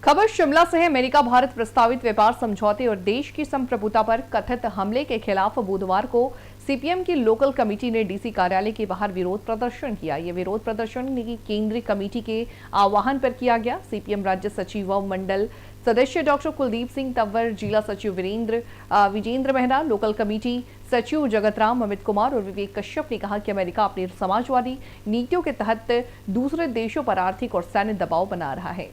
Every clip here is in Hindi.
खबर शिमला से है। अमेरिका भारत प्रस्तावित व्यापार समझौते और देश की संप्रभुता पर कथित हमले के खिलाफ बुधवार को सीपीएम की लोकल कमेटी ने डीसी कार्यालय के बाहर विरोध प्रदर्शन किया। यह विरोध प्रदर्शन केंद्रीय कमेटी के आह्वान पर किया गया। सीपीएम राज्य सचिव मंडल सदस्य डॉक्टर कुलदीप सिंह तंवर, जिला सचिव विजेंद्र मेहरा, लोकल कमेटी सचिव जगतराम, अमित कुमार और विवेक कश्यप ने कहा कि अमेरिका अपनी समाजवादी नीतियों के तहत दूसरे देशों पर आर्थिक और सैन्य दबाव बना रहा है।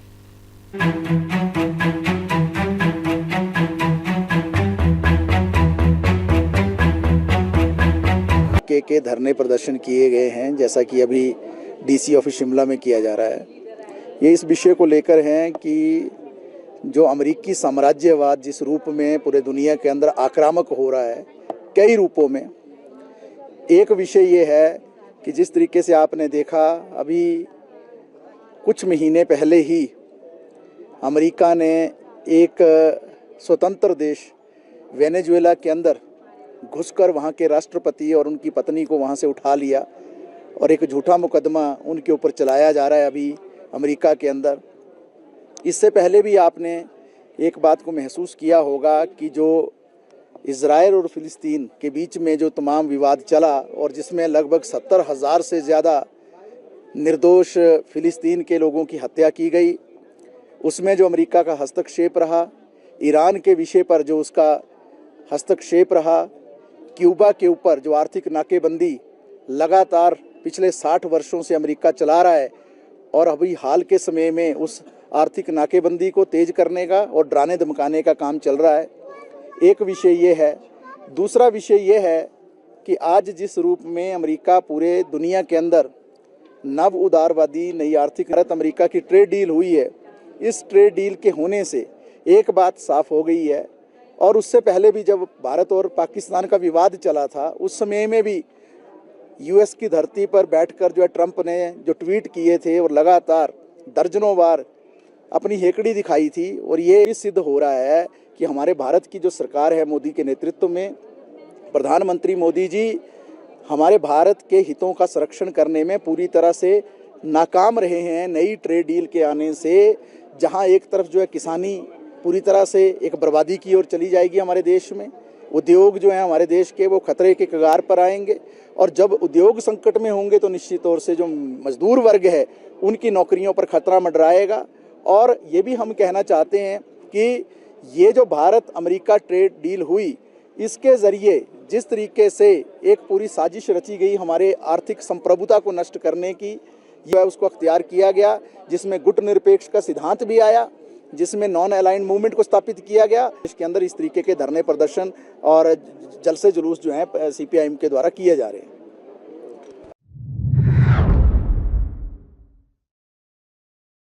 के धरने प्रदर्शन किए गए हैं, जैसा कि अभी डीसी ऑफिस शिमला में किया जा रहा है। ये इस विषय को लेकर हैं कि जो अमेरिकी साम्राज्यवाद जिस रूप में पूरे दुनिया के अंदर आक्रामक हो रहा है, कई रूपों में, एक विषय ये है कि जिस तरीके से आपने देखा अभी कुछ महीने पहले ही अमेरिका ने एक स्वतंत्र देश वेनेजुएला के अंदर घुसकर वहाँ के राष्ट्रपति और उनकी पत्नी को वहाँ से उठा लिया और एक झूठा मुकदमा उनके ऊपर चलाया जा रहा है अभी अमेरिका के अंदर। इससे पहले भी आपने एक बात को महसूस किया होगा कि जो इज़राइल और फ़िलिस्तीन के बीच में जो तमाम विवाद चला और जिसमें लगभग 70,000 से ज़्यादा निर्दोष फ़िलिस्तीन के लोगों की हत्या की गई, उसमें जो अमेरिका का हस्तक्षेप रहा, ईरान के विषय पर जो उसका हस्तक्षेप रहा, क्यूबा के ऊपर जो आर्थिक नाकेबंदी लगातार पिछले 60 वर्षों से अमेरिका चला रहा है और अभी हाल के समय में उस आर्थिक नाकेबंदी को तेज करने का और डराने धमकाने का काम चल रहा है। एक विषय ये है। दूसरा विषय ये है कि आज जिस रूप में अमेरिका पूरे दुनिया के अंदर नव उदारवादी नई आर्थिक भारत अमेरिका की ट्रेड डील हुई है, इस ट्रेड डील के होने से एक बात साफ हो गई है, और उससे पहले भी जब भारत और पाकिस्तान का विवाद चला था उस समय में भी यूएस की धरती पर बैठकर जो है ट्रंप ने जो ट्वीट किए थे और लगातार दर्जनों बार अपनी हेकड़ी दिखाई थी, और ये भी सिद्ध हो रहा है कि हमारे भारत की जो सरकार है मोदी के नेतृत्व में, प्रधानमंत्री मोदी जी हमारे भारत के हितों का संरक्षण करने में पूरी तरह से नाकाम रहे हैं। नई ट्रेड डील के आने से जहां एक तरफ जो है किसानी पूरी तरह से एक बर्बादी की ओर चली जाएगी, हमारे देश में उद्योग जो है हमारे देश के वो खतरे के कगार पर आएंगे, और जब उद्योग संकट में होंगे तो निश्चित तौर से जो मजदूर वर्ग है उनकी नौकरियों पर खतरा मंडराएगा। और ये भी हम कहना चाहते हैं कि ये जो भारत अमेरिका ट्रेड डील हुई, इसके ज़रिए जिस तरीके से एक पूरी साजिश रची गई हमारे आर्थिक संप्रभुता को नष्ट करने की, यह उसको अख्तियार किया गया, जिसमें गुट निरपेक्ष का सिद्धांत भी आया, जिसमें नॉन अलाइंड मूवमेंट को स्थापित किया गया। इसके अंदर इस तरीके के धरने प्रदर्शन और जलसे जुलूस जो हैं सीपीआईएम के द्वारा किए जा रहे हैं।